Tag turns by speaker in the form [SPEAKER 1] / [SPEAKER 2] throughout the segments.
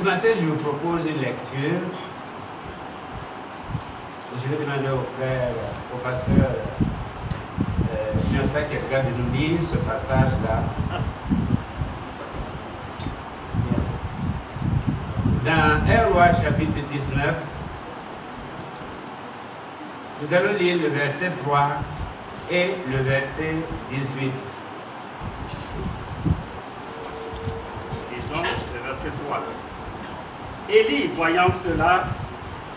[SPEAKER 1] Ce matin, je vous propose une lecture. Je vais demander au frère, au pasteur Innocent Ketka de nous lire ce passage-là. Dans 1 Roi chapitre 19, nous allons lire le verset 3 et le verset 18.
[SPEAKER 2] Disons le verset 3. Élie, voyant cela,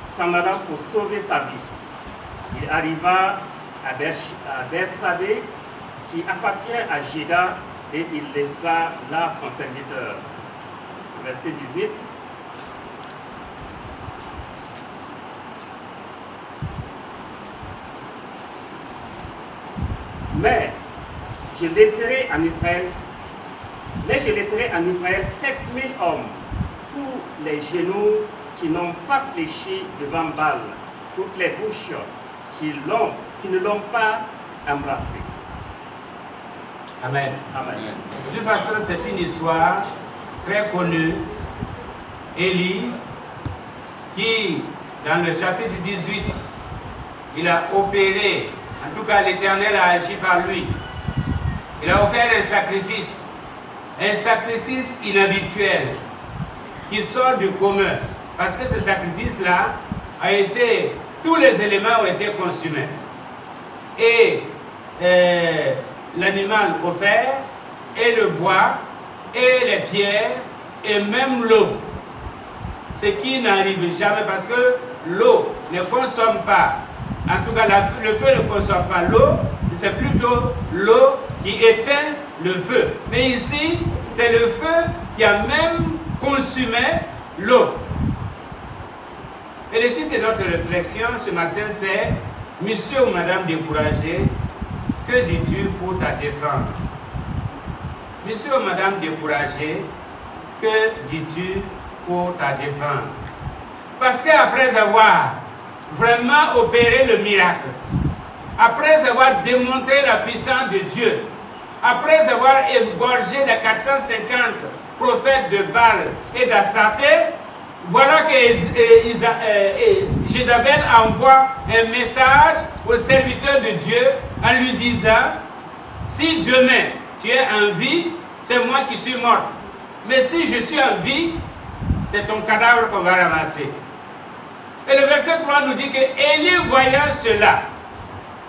[SPEAKER 2] s'en alla pour sauver sa vie. Il arriva à Bersabée, qui appartient à Juda, et il laissa là son serviteur. Verset 18. Mais je laisserai en Israël 7000 hommes, tous les genoux qui n'ont pas fléchi devant Baal, toutes les bouches qui ne l'ont pas embrassé.
[SPEAKER 1] Amen.
[SPEAKER 2] Amen.
[SPEAKER 1] De toute façon, c'est une histoire très connue. Élie, qui, dans le chapitre 18, il a opéré, en tout cas l'Éternel a agi par lui. Il a offert un sacrifice inhabituel, qui sort du commun. Parce que ce sacrifice-là a été, tous les éléments ont été consumés. Et l'animal offert, et le bois, et les pierres, et même l'eau. Ce qui n'arrive jamais parce que l'eau ne consomme pas. En tout cas, le feu ne consomme pas l'eau, c'est plutôt l'eau qui éteint le feu. Mais ici, c'est le feu qui a même consumé l'eau. Et le titre de notre réflexion ce matin, c'est « Monsieur ou Madame découragé, que dis-tu pour ta défense ?» Monsieur ou Madame découragé, que dis-tu pour ta défense? Parce qu'après avoir vraiment opéré le miracle, après avoir démontré la puissance de Dieu, après avoir égorgé les 450 prophètes de Baal et d'Astarté, voilà que Jézabel envoie un message au serviteur de Dieu en lui disant: si demain tu es en vie, c'est moi qui suis morte. Mais si je suis en vie, c'est ton cadavre qu'on va ramasser. Et le verset 3 nous dit que Élie, voyant cela,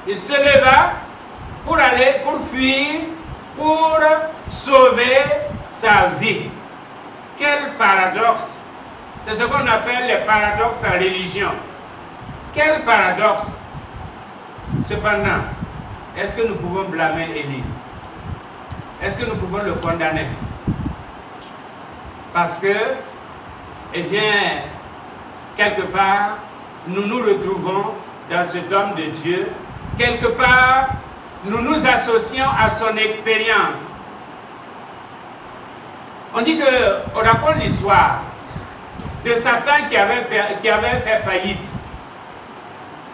[SPEAKER 1] il se leva pour fuir, pour sauver sa vie. Quel paradoxe! C'est ce qu'on appelle les paradoxes en religion. Quel paradoxe! Cependant, est-ce que nous pouvons blâmer Élie? Est-ce que nous pouvons le condamner? Parce que, eh bien, quelque part, nous nous retrouvons dans cet homme de Dieu. Quelque part, nous nous associons à son expérience. On dit qu'on raconte l'histoire de Satan qui avait fait faillite.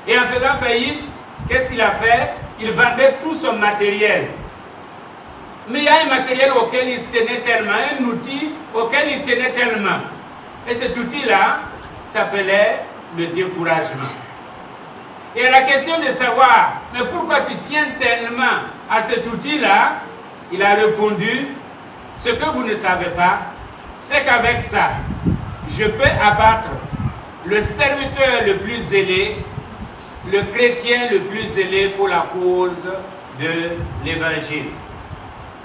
[SPEAKER 1] Et en faisant faillite, qu'est-ce qu'il a fait? Il vendait tout son matériel. Mais il y a un matériel auquel il tenait tellement, un outil auquel il tenait tellement. Et cet outil-là s'appelait le découragement. Et à la question de savoir, mais pourquoi tu tiens tellement à cet outil-là, il a répondu, ce que vous ne savez pas, c'est qu'avec ça, je peux abattre le serviteur le plus zélé, le chrétien le plus zélé pour la cause de l'évangile.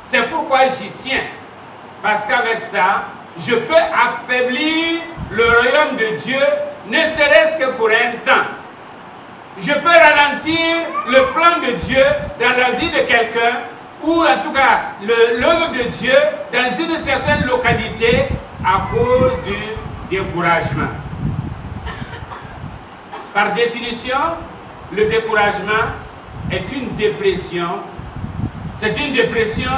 [SPEAKER 1] C'est pourquoi j'y tiens. Parce qu'avec ça, je peux affaiblir le royaume de Dieu, ne serait-ce que pour un temps. Je peux ralentir le plan de Dieu dans la vie de quelqu'un, ou en tout cas l'œuvre de Dieu dans une certaine localité à cause du découragement. Par définition, le découragement est une dépression. C'est une dépression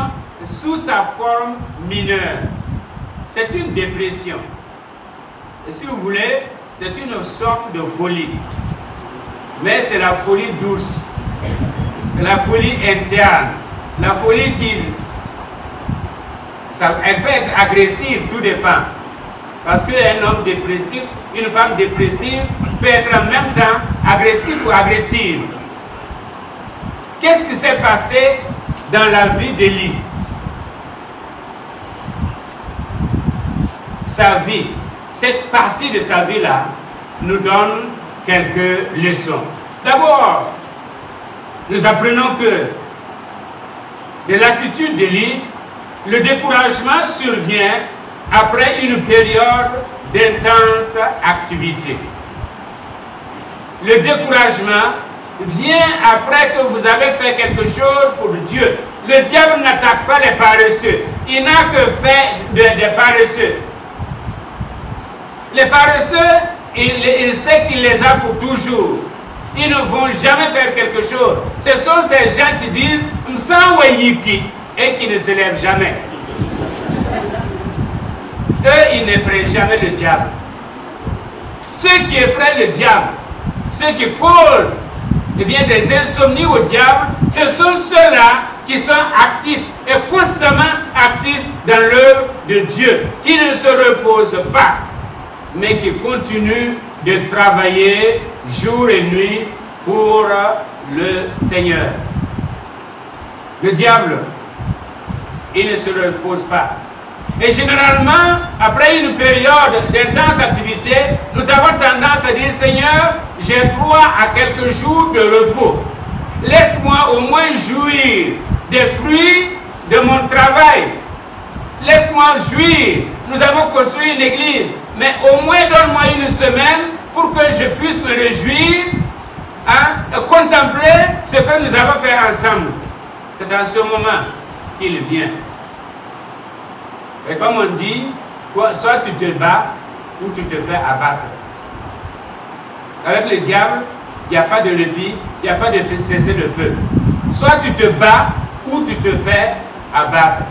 [SPEAKER 1] sous sa forme mineure. C'est une dépression. Et si vous voulez, c'est une sorte de folie. Mais c'est la folie douce, la folie interne, la folie elle peut être agressive, tout dépend. Parce qu'un homme dépressif, une femme dépressive peut être en même temps agressif ou agressive. Qu'est-ce qui s'est passé dans la vie d'Élie? Sa vie, cette partie de sa vie-là, nous donne quelques leçons. D'abord, nous apprenons que de l'attitude d'Élie, le découragement survient après une période d'intense activité. Le découragement vient après que vous avez fait quelque chose pour Dieu. Le diable n'attaque pas les paresseux. Il n'a que fait des paresseux. Les paresseux, il sait qu'il les a pour toujours. Ils ne vont jamais faire quelque chose. Ce sont ces gens qui disent « Msawayiki » et qui ne se lèvent jamais. Eux, ils n'effraient jamais le diable. Ceux qui effraient le diable, ceux qui causent des insomnies au diable, ce sont ceux-là qui sont actifs et constamment actifs dans l'œuvre de Dieu, qui ne se reposent pas, mais qui continuent de travailler jour et nuit pour le Seigneur. Le diable, il ne se repose pas. Et généralement, après une période d'intense activité, nous avons tendance à dire « Seigneur, j'ai droit à quelques jours de repos. Laisse-moi au moins jouir des fruits de mon travail. Laisse-moi jouir. Nous avons construit une église, mais au moins donne-moi une semaine pour que je puisse me réjouir, et contempler ce que nous avons fait ensemble. » C'est en ce moment qu'il vient. Et comme on dit, soit tu te bats ou tu te fais abattre. Avec le diable, il n'y a pas de répit, il n'y a pas de cessez le feu. Soit tu te bats ou tu te fais abattre.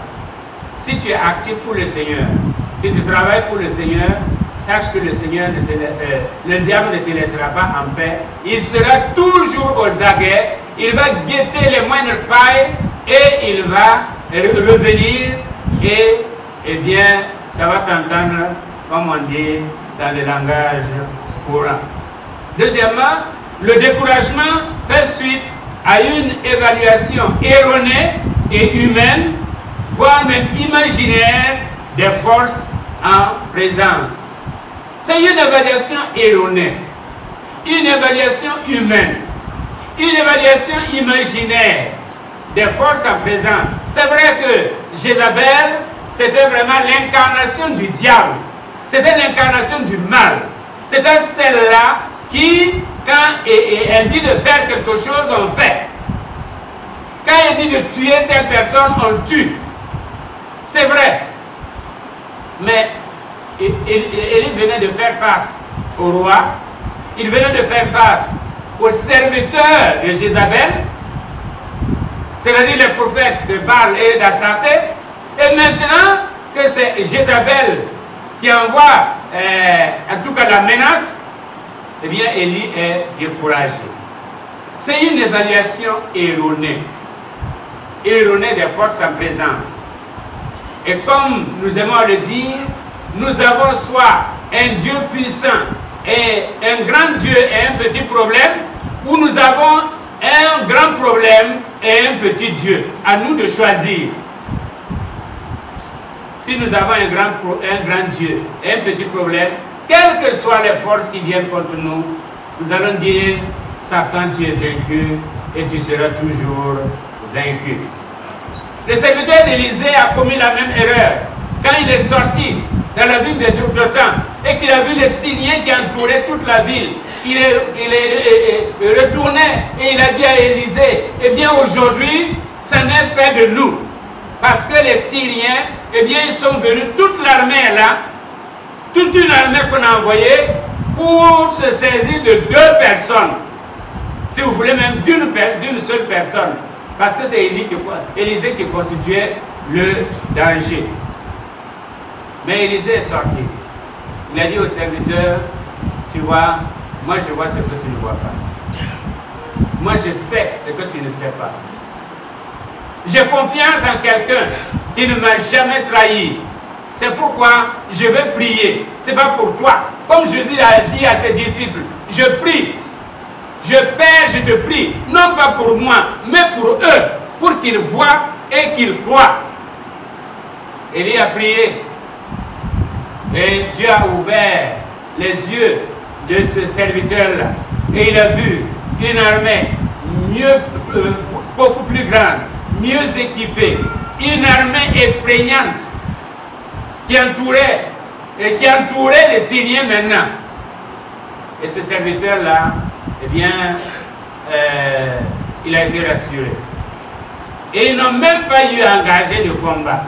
[SPEAKER 1] Si tu es actif pour le Seigneur, si tu travailles pour le Seigneur, sache que le Seigneur le diable ne te laissera pas en paix. Il sera toujours aux aguets, il va guetter les moindres failles et il va revenir et eh bien, ça va t'entendre, comme on dit, dans le langage courant. Deuxièmement, le découragement fait suite à une évaluation erronée et humaine, voire même imaginaire, des forces en présence. C'est une évaluation erronée, une évaluation humaine, une évaluation imaginaire des forces en présence. C'est vrai que Jézabel, c'était vraiment l'incarnation du diable. C'était l'incarnation du mal. C'était celle-là qui, quand elle dit de faire quelque chose, on fait. Quand elle dit de tuer telle personne, on tue. C'est vrai. Mais il venait de faire face au roi. Il venait de faire face aux serviteurs de Jézabel, c'est-à-dire les prophètes de Baal et d'Astarté. Et maintenant que c'est Jézabel qui envoie en tout cas la menace, eh bien Élie est découragé. C'est une évaluation erronée. Erronée des forces en présence. Et comme nous aimons le dire, nous avons soit un Dieu puissant et un grand Dieu et un petit problème, ou nous avons un grand problème et un petit Dieu. À nous de choisir. Si nous avons un grand Dieu et un petit problème, quelles que soient les forces qui viennent contre nous, nous allons dire, Satan, tu es vaincu et tu seras toujours vaincu. Le serviteur d'Élisée a commis la même erreur. Quand il est sorti dans la ville de Dothan et qu'il a vu les Syriens qui entouraient toute la ville, il est retourné et il a dit à Élisée, eh bien aujourd'hui, ça n'est fait de nous. Parce que les Syriens, eh bien, ils sont venus, toute l'armée là, toute une armée qu'on a envoyée pour se saisir de 2 personnes. Si vous voulez, même d'une seule personne. Parce que c'est Élisée qui constituait le danger. Mais Élisée est sorti. Il a dit au serviteur, tu vois, moi je vois ce que tu ne vois pas. Moi je sais ce que tu ne sais pas. J'ai confiance en quelqu'un qui ne m'a jamais trahi. C'est pourquoi je vais prier. Ce n'est pas pour toi. Comme Jésus a dit à ses disciples, je prie. Je Père, je te prie. Non pas pour moi, mais pour eux. Pour qu'ils voient et qu'ils croient. Élie a prié. Et Dieu a ouvert les yeux de ce serviteur-là. Et il a vu une armée beaucoup plus grande, mieux équipée. Une armée effrayante qui entourait les Syriens maintenant. Et ce serviteur-là, eh bien, il a été rassuré. Et ils n'ont même pas eu à engager de combat.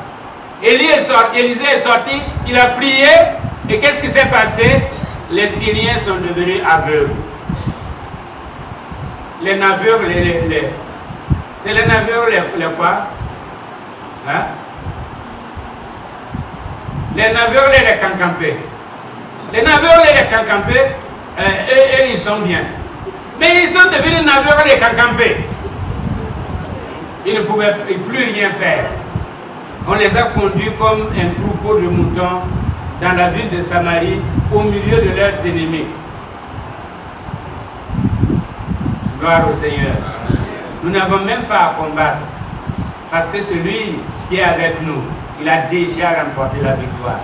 [SPEAKER 1] Élisée est sorti, il a prié, et qu'est-ce qui s'est passé? Les Syriens sont devenus aveugles. Les navires, c'est les navires, les quoi? Hein? Les navires, les cancampés. Les navires, les cancampés, eux, ils sont bien. Mais ils sont devenus navires, les cancampés. Ils ne pouvaient plus rien faire. On les a conduits comme un troupeau de moutons dans la ville de Samarie, au milieu de leurs ennemis. Gloire au Seigneur. Nous n'avons même pas à combattre. Parce que celui qui est avec nous, il a déjà remporté la victoire.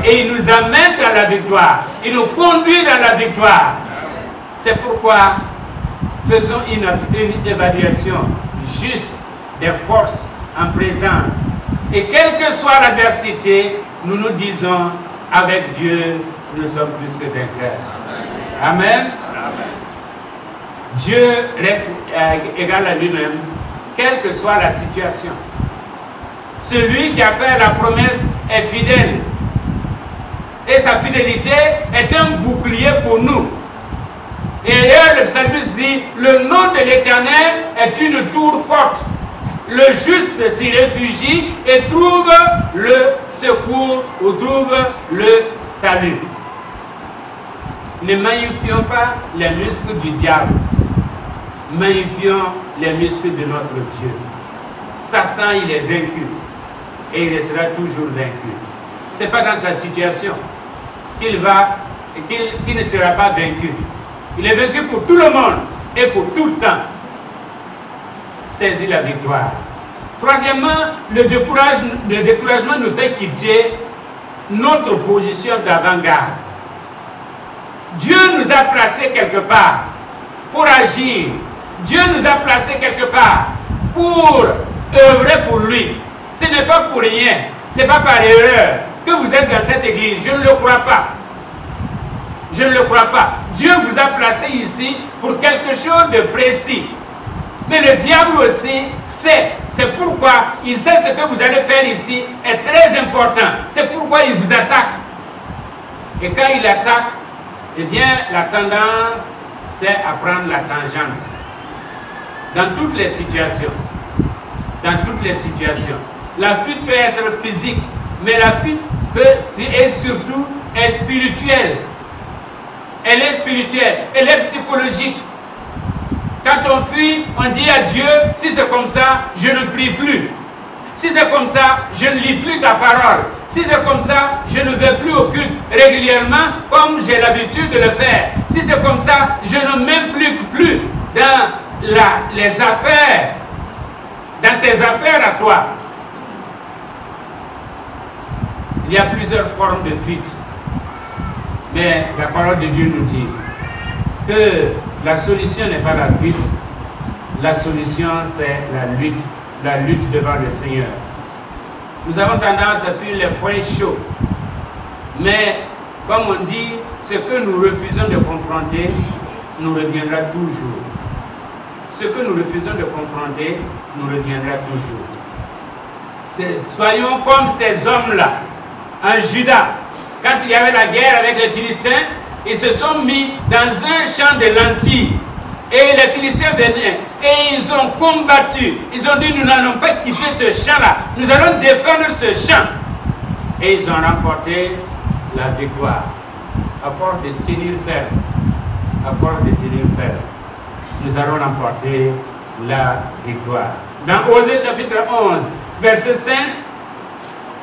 [SPEAKER 1] Et il nous amène dans la victoire. Il nous conduit dans la victoire. C'est pourquoi faisons une évaluation juste des forces en présence. Et quelle que soit l'adversité, nous nous disons, avec Dieu, nous sommes plus que vainqueurs. Amen. Dieu reste égal à lui-même, quelle que soit la situation. Celui qui a fait la promesse est fidèle. Et sa fidélité est un bouclier pour nous. Et d'ailleurs, le psalmiste dit, le nom de l'Éternel est une tour forte. Le juste s'y réfugie et trouve le secours ou trouve le salut. Ne magnifions pas les muscles du diable. Magnifions les muscles de notre Dieu. Satan, il est vaincu. Et il sera toujours vaincu. Ce n'est pas dans sa situation qu'il ne sera pas vaincu. Il est vaincu pour tout le monde et pour tout le temps. Saisis la victoire. Troisièmement, le découragement nous fait quitter notre position d'avant-garde. Dieu nous a placés quelque part pour agir. Dieu nous a placés quelque part pour œuvrer pour lui. Ce n'est pas pour rien, ce n'est pas par erreur que vous êtes dans cette église. Je ne le crois pas. Je ne le crois pas. Dieu vous a placé ici pour quelque chose de précis. Mais le diable aussi sait. C'est pourquoi il sait ce que vous allez faire ici est très important. C'est pourquoi il vous attaque. Et quand il attaque, eh bien, la tendance, c'est à prendre la tangente. Dans toutes les situations. Dans toutes les situations. La fuite peut être physique, mais la fuite est surtout spirituelle. Elle est spirituelle, elle est psychologique. Quand on fuit, on dit à Dieu, si c'est comme ça, je ne prie plus. Si c'est comme ça, je ne lis plus ta parole. Si c'est comme ça, je ne vais plus au culte régulièrement comme j'ai l'habitude de le faire. Si c'est comme ça, je ne m'implique plus dans les affaires, dans tes affaires à toi. Il y a plusieurs formes de fuite. Mais la parole de Dieu nous dit que la solution n'est pas la fuite, la solution c'est la lutte devant le Seigneur. Nous avons tendance à fuir les points chauds, mais comme on dit, ce que nous refusons de confronter nous reviendra toujours. Ce que nous refusons de confronter nous reviendra toujours. Soyons comme ces hommes-là, en Juda. Quand il y avait la guerre avec les Philistins, ils se sont mis dans un champ de lentilles. Et les Philistins venaient et ils ont combattu. Ils ont dit, nous n'allons pas quitter ce champ-là. Nous allons défendre ce champ. Et ils ont remporté la victoire. À force de tenir ferme. À force de tenir ferme. Nous allons remporter la victoire. Dans Osée chapitre 11, verset 5,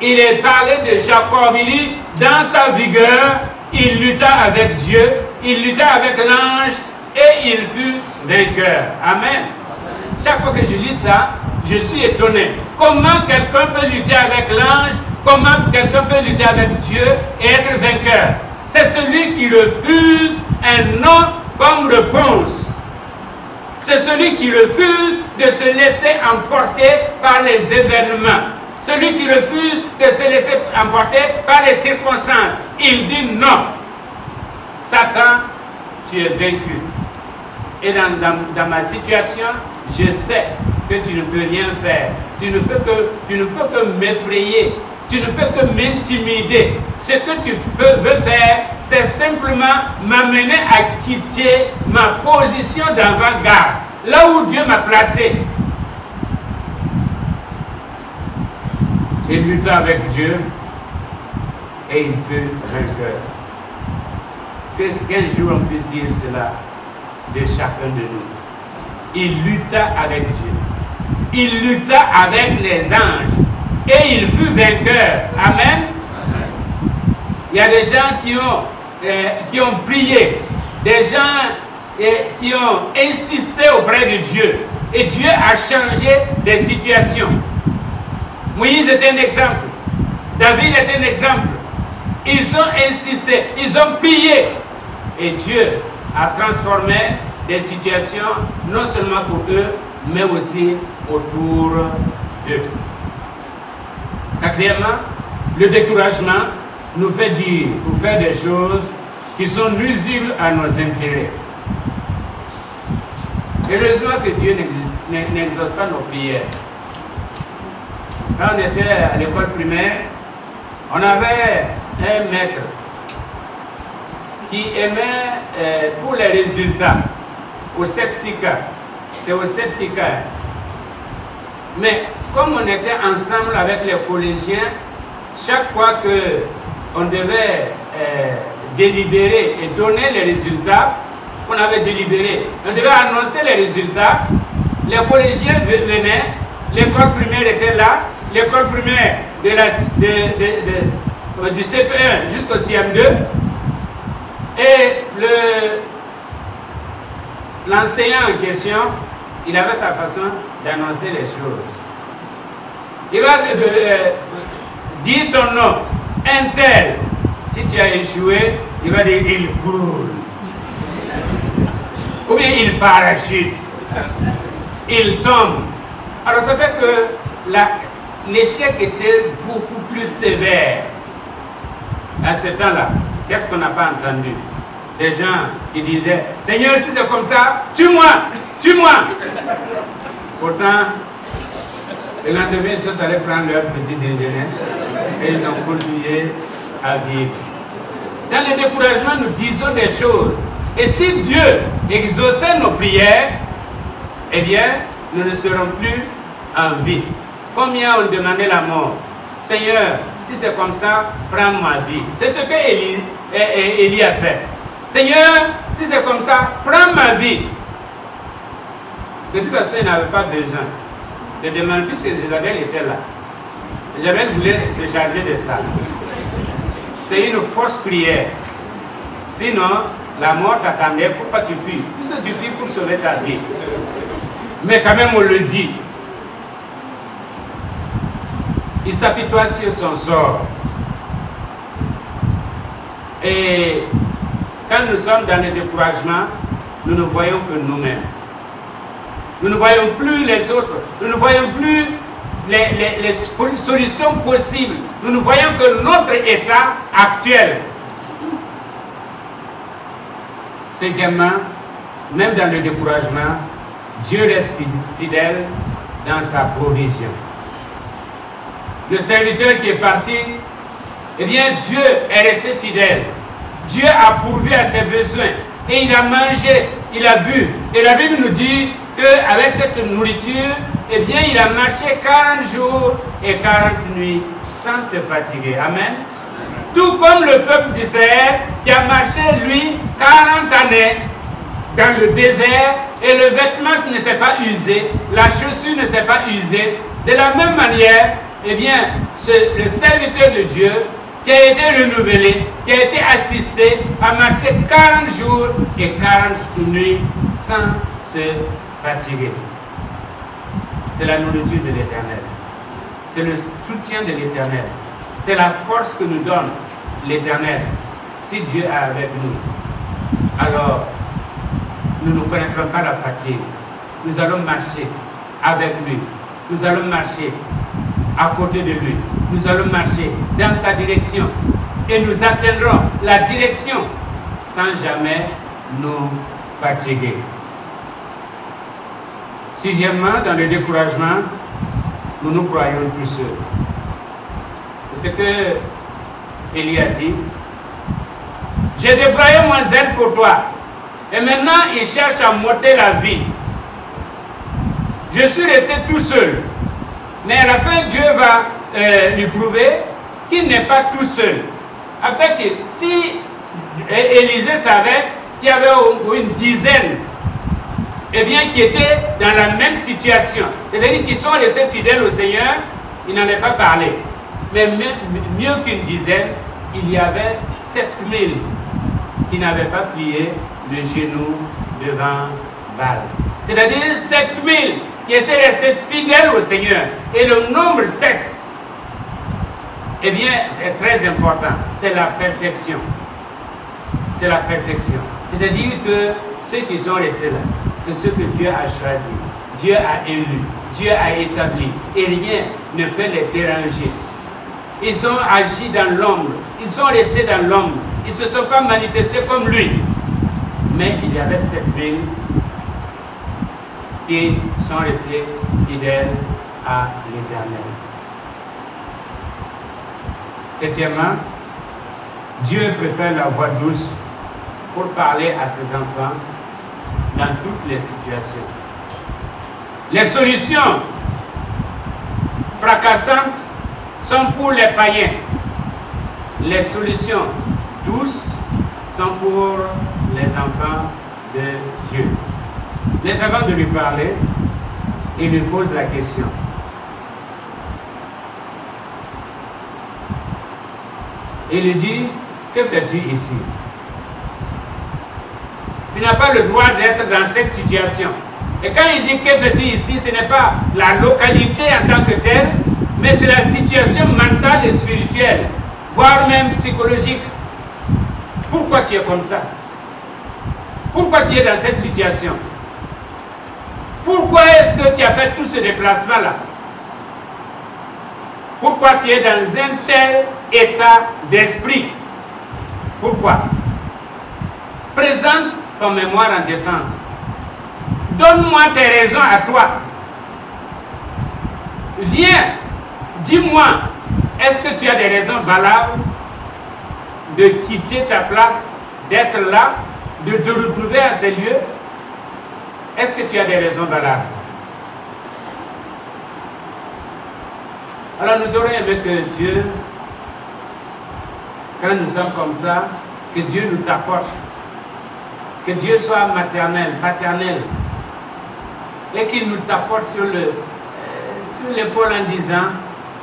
[SPEAKER 1] il est parlé de Jacob. Il dit, dans sa vigueur, il lutta avec Dieu, il lutta avec l'ange et il fut vainqueur. Amen. Chaque fois que je lis ça, je suis étonné. Comment quelqu'un peut lutter avec l'ange? Comment quelqu'un peut lutter avec Dieu et être vainqueur? C'est celui qui refuse un nom comme réponse. C'est celui qui refuse de se laisser emporter par les événements. Celui qui refuse de se laisser emporter par les circonstances. Il dit non. Satan, tu es vaincu. Et dans ma situation, je sais que tu ne peux rien faire. Tu ne peux que m'effrayer. Tu ne peux que m'intimider. Ce que tu veux faire, c'est simplement m'amener à quitter ma position d'avant-garde. Là où Dieu m'a placé. Il lutta avec Dieu et il fut vainqueur. Qu'un jour on puisse dire cela de chacun de nous. Il lutta avec Dieu. Il lutta avec les anges. Et il fut vainqueur. Amen. Il y a des gens qui ont prié. Des gens qui ont insisté auprès de Dieu. Et Dieu a changé des situations. Moïse est un exemple. David est un exemple. Ils ont insisté. Ils ont prié. Et Dieu a transformé des situations, non seulement pour eux, mais aussi autour d'eux. Quatrièmement, le découragement nous fait dire ou faire des choses qui sont nuisibles à nos intérêts. Heureusement que Dieu n'exauce pas nos prières. Quand on était à l'école primaire, on avait un maître qui aimait pour les résultats au certificat. C'est au certificat. Mais comme on était ensemble avec les collégiens, chaque fois qu'on devait délibérer et donner les résultats, on avait délibéré, on devait annoncer les résultats, les collégiens venaient, l'école primaire était là, l'école primaire du CP1 jusqu'au CM2, et l'enseignant en question, il avait sa façon d'annoncer les choses. Il va dire ton nom, un tel. Si tu as échoué, il va dire il coule. Ou bien il parachute. Il tombe. Alors ça fait que l'échec était beaucoup plus sévère. À ce temps-là, qu'est-ce qu'on n'a pas entendu? Des gens qui disaient, Seigneur, si c'est comme ça, tue-moi, tue-moi. Pourtant, le lendemain, ils sont allés prendre leur petit déjeuner et ils ont continué à vivre. Dans le découragement, nous disons des choses. Et si Dieu exauçait nos prières, eh bien, nous ne serons plus en vie. Combien ont demandé la mort? Seigneur, si c'est comme ça, prends ma vie. C'est ce que Élie a fait. Seigneur, si c'est comme ça, prends ma vie. De toute façon, il n'avait pas besoin de demander, puisque Jézabel était là. Jézabel voulait se charger de ça. C'est une fausse prière. Sinon, la mort t'attendait. Pourquoi tu fuis? Puisque tu fuis pour sauver ta vie. Mais quand même, on le dit. Il s'apitoie sur son sort. Et quand nous sommes dans le découragement, nous ne voyons que nous-mêmes. Nous ne voyons plus les autres. Nous ne voyons plus les solutions possibles. Nous ne voyons que notre état actuel. Cinquièmement, même dans le découragement, Dieu reste fidèle dans sa provision. Le serviteur qui est parti, eh bien Dieu est resté fidèle. Dieu a pourvu à ses besoins. Et il a mangé, il a bu. Et la Bible nous dit qu'avec cette nourriture, eh bien il a marché 40 jours et 40 nuits sans se fatiguer. Amen. Tout comme le peuple d'Israël qui a marché, lui, 40 années dans le désert et le vêtement ne s'est pas usé, la chaussure ne s'est pas usée. De la même manière, eh bien, le serviteur de Dieu qui a été renouvelé, qui a été assisté, a marché 40 jours et 40 nuits sans se fatiguer. C'est la nourriture de l'Éternel. C'est le soutien de l'Éternel. C'est la force que nous donne l'Éternel. Si Dieu est avec nous, alors nous ne connaîtrons pas la fatigue. Nous allons marcher avec lui. Nous allons marcher à côté de lui. Nous allons marcher dans sa direction. Et nous atteindrons la direction sans jamais nous fatiguer. Sixièmement, dans le découragement, nous nous croyons tous seuls. C'est ce que Élie a dit. J'ai déployé mon zèle pour toi. Et maintenant, il cherche à m'ôter la vie. Je suis resté tout seul. Mais à la fin, Dieu va lui prouver qu'il n'est pas tout seul. En fait, si Élisée savait qu'il y avait une dizaine, eh bien, qui étaient dans la même situation, c'est-à-dire qu'ils sont restés fidèles au Seigneur, il n'en est pas parlé. Mais mieux qu'une dizaine, il y avait 7000 qui n'avaient pas plié le genou devant Baal. C'est-à-dire 7000 qui étaient restés fidèles au Seigneur. Et le nombre 7, eh bien, c'est très important. C'est la perfection. C'est la perfection. C'est-à-dire que ceux qui sont restés là, c'est ceux que Dieu a choisis. Dieu a élu. Dieu a établi. Et rien ne peut les déranger. Ils ont agi dans l'ombre. Ils sont restés dans l'ombre. Ils ne se sont pas manifestés comme lui. Mais il y avait 7000 qui sont restés fidèles à l'Éternel. Septièmement, Dieu préfère la voix douce pour parler à ses enfants dans toutes les situations. Les solutions fracassantes sont pour les païens. Les solutions douces sont pour les enfants de Dieu. Mais avant de lui parler, il lui pose la question. Il lui dit, que fais-tu ici? Tu n'as pas le droit d'être dans cette situation. Et quand il dit, que fais-tu ici? Ce n'est pas la localité en tant que telle, mais c'est la situation mentale et spirituelle, voire même psychologique. Pourquoi tu es comme ça? Pourquoi tu es dans cette situation? Pourquoi est-ce que tu as fait tout ce déplacement-là? Pourquoi tu es dans un tel état d'esprit? Pourquoi? Présente ton mémoire en défense. Donne-moi tes raisons à toi. Viens, dis-moi, est-ce que tu as des raisons valables de quitter ta place, d'être là, de te retrouver à ces lieux? Est-ce que tu as des raisons valables? Alors nous aurions aimé que Dieu, quand nous sommes comme ça, que Dieu nous t'apporte, que Dieu soit maternel, paternel, et qu'il nous t'apporte sur l'épaule en disant,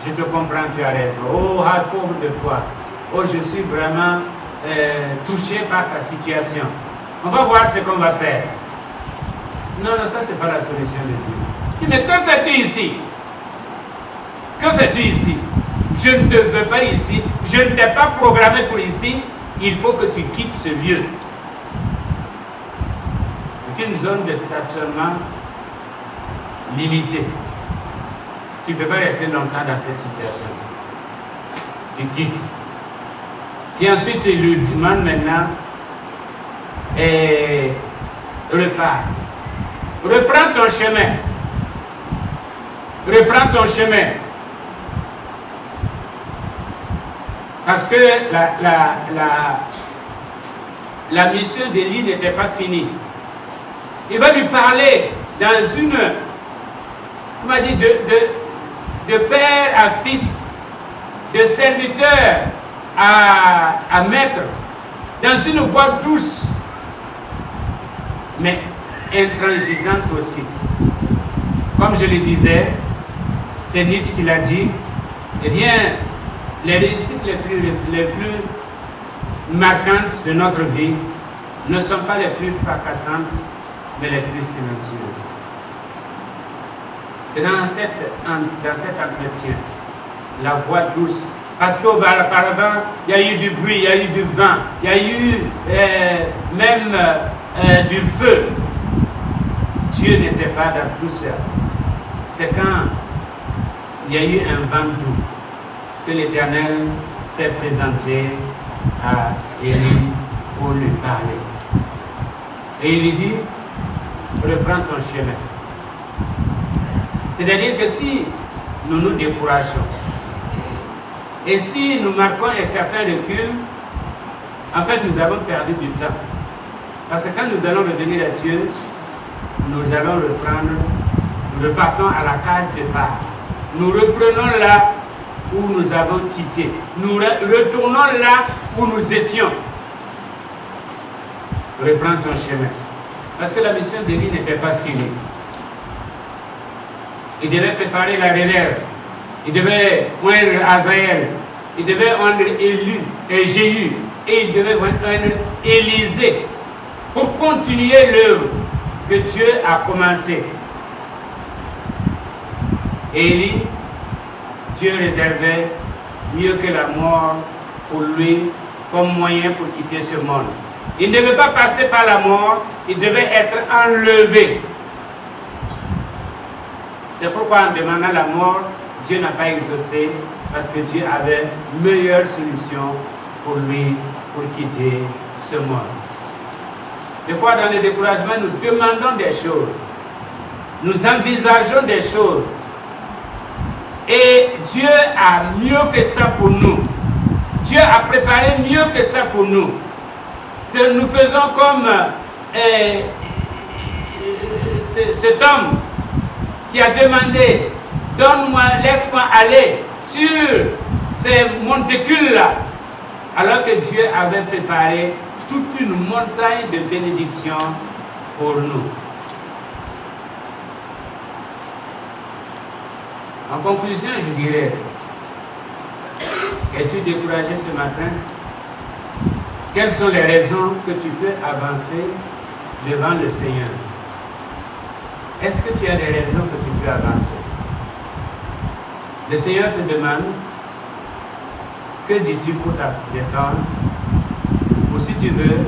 [SPEAKER 1] je te comprends, tu as raison. Oh, pauvre de toi. Oh, je suis vraiment touché par ta situation. On va voir ce qu'on va faire. Non, non, ça, c'est pas la solution de Dieu. Mais que fais-tu ici? Que fais-tu ici? Je ne te veux pas ici. Je ne t'ai pas programmé pour ici. Il faut que tu quittes ce lieu. C'est une zone de stationnement limitée. Tu ne peux pas rester longtemps dans cette situation. Tu quittes. Puis ensuite, il lui demande maintenant, et repars. Reprends ton chemin. Reprends ton chemin. Parce que la mission d'Élie n'était pas finie. Il va lui parler dans une, comment dire, de père à fils, de serviteur à maître, dans une voix douce, mais intransigeante aussi. Comme je le disais, c'est Nietzsche qui l'a dit, Eh bien, les réussites les plus marquantes de notre vie ne sont pas les plus fracassantes, mais les plus silencieuses. Et dans cet entretien, la voix douce, parce qu'auparavant, il y a eu du bruit, il y a eu du vent, il y a eu même du feu. Dieu n'était pas dans tout ça. C'est quand il y a eu un vent doux que l'Éternel s'est présenté à Élie pour lui parler. Et il lui dit, reprends ton chemin. C'est-à-dire que si nous nous décourageons, et si nous marquons un certain recul, en fait nous avons perdu du temps. Parce que quand nous allons revenir à Dieu, nous allons reprendre, nous repartons à la case départ. Nous reprenons là où nous avons quitté. Nous retournons là où nous étions. Reprends ton chemin. Parce que la mission d'Élie n'était pas finie. Il devait préparer la relève. Il devait oindre Azaël. Il devait oindre Jéhu. Et il devait oindre Élisée pour continuer l'œuvre que Dieu a commencé. Élie, Dieu réservait mieux que la mort pour lui comme moyen pour quitter ce monde. Il ne devait pas passer par la mort, il devait être enlevé. C'est pourquoi en demandant la mort, Dieu n'a pas exaucé, parce que Dieu avait une meilleure solution pour lui, pour quitter ce monde. Des fois, dans le découragement, nous demandons des choses. Nous envisageons des choses. Et Dieu a mieux que ça pour nous. Dieu a préparé mieux que ça pour nous. Que nous faisons comme cet homme qui a demandé, donne-moi, laisse-moi aller sur ces monticules-là, alors que Dieu avait préparé toute une montagne de bénédictions pour nous. En conclusion, je dirais, es-tu découragé ce matin? Quelles sont les raisons que tu peux avancer devant le Seigneur? Est-ce que tu as des raisons que tu peux avancer? Le Seigneur te demande, que dis-tu pour ta défense? Ou si tu veux,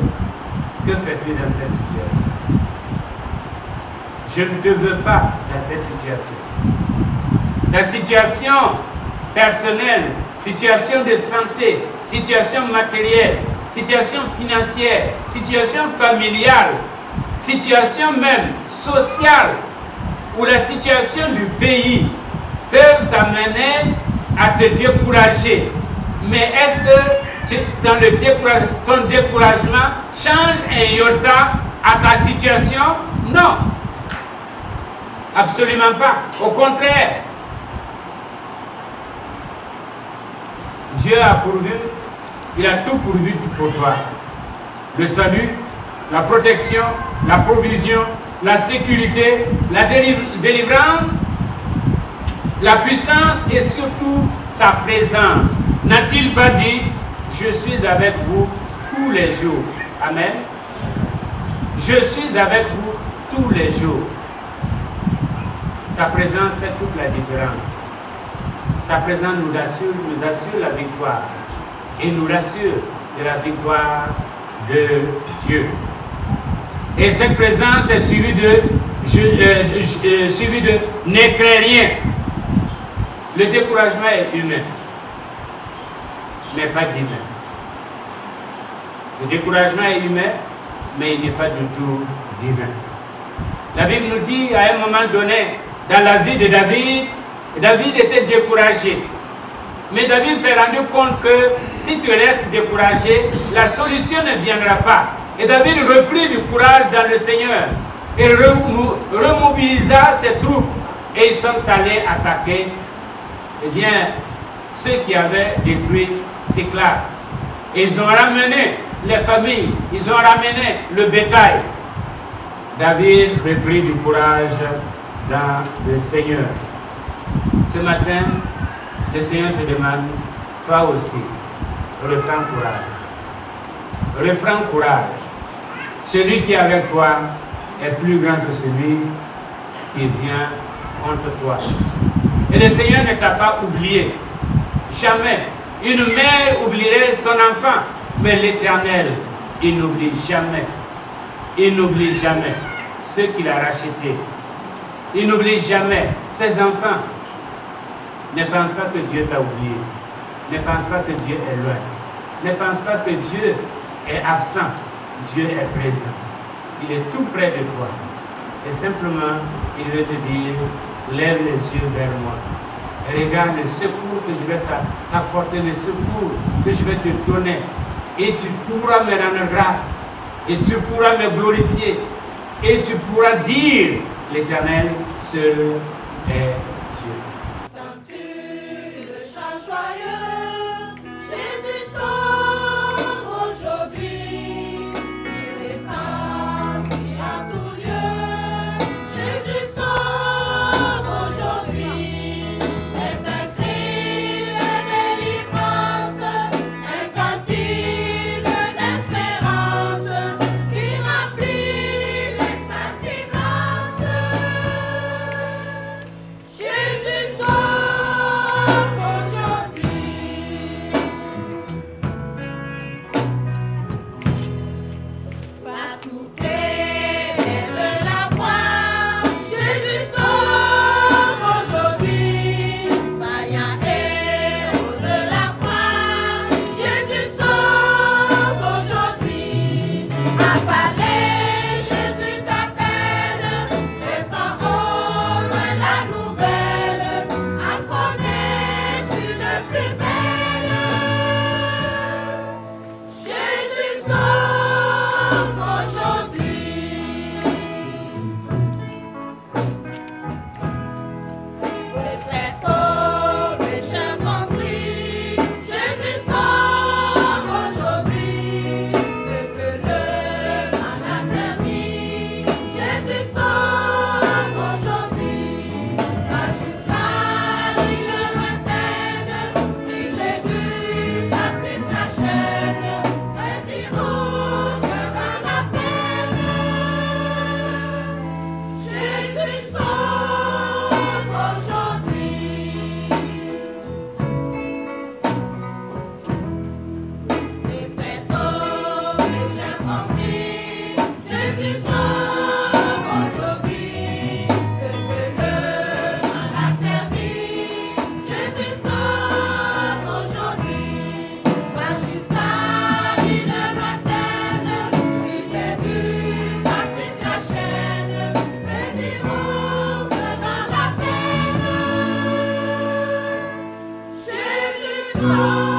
[SPEAKER 1] que fais-tu dans cette situation? Je ne te veux pas dans cette situation. La situation personnelle, situation de santé, situation matérielle, situation financière, situation familiale, situation même sociale, ou la situation du pays peuvent t'amener à te décourager. Mais est-ce que ton découragement change un iota à ta situation? Non. Absolument pas. Au contraire. Dieu a pourvu, il a tout pourvu pour toi. Le salut, la protection, la provision, la sécurité, la délivrance, la puissance et surtout sa présence. N'a-t-il pas dit, je suis avec vous tous les jours? Amen. Je suis avec vous tous les jours. Sa présence fait toute la différence. Sa présence nous assure la victoire. Et nous rassure de la victoire de Dieu. Et cette présence est suivie de ne crains rien. Le découragement est humain, mais pas divin. Le découragement est humain, mais il n'est pas du tout divin. La Bible nous dit à un moment donné, dans la vie de David, David était découragé. Mais David s'est rendu compte que si tu restes découragé, la solution ne viendra pas. Et David reprit du courage dans le Seigneur et remobilisa ses troupes. Et ils sont allés attaquer, eh bien, ceux qui avaient détruit Siklag. Ils ont ramené les familles, ils ont ramené le bétail. David reprit du courage dans le Seigneur. Ce matin, Le Seigneur te demande, toi aussi, reprends courage. Reprends courage. Celui qui est avec toi est plus grand que celui qui vient contre toi. Et le Seigneur ne t'a pas oublié. Jamais. Une mère oublierait son enfant. Mais l'Éternel, il n'oublie jamais. Il n'oublie jamais ceux qu'il a rachetés. Il n'oublie jamais ses enfants. Ne pense pas que Dieu t'a oublié. Ne pense pas que Dieu est loin. Ne pense pas que Dieu est absent. Dieu est présent. Il est tout près de toi. Et simplement, il veut te dire, lève les yeux vers moi. Et regarde le secours que je vais t'apporter, le secours que je vais te donner. Et tu pourras me rendre grâce. Et tu pourras me glorifier. Et tu pourras dire, l'Éternel seul est Dieu.
[SPEAKER 3] Lord.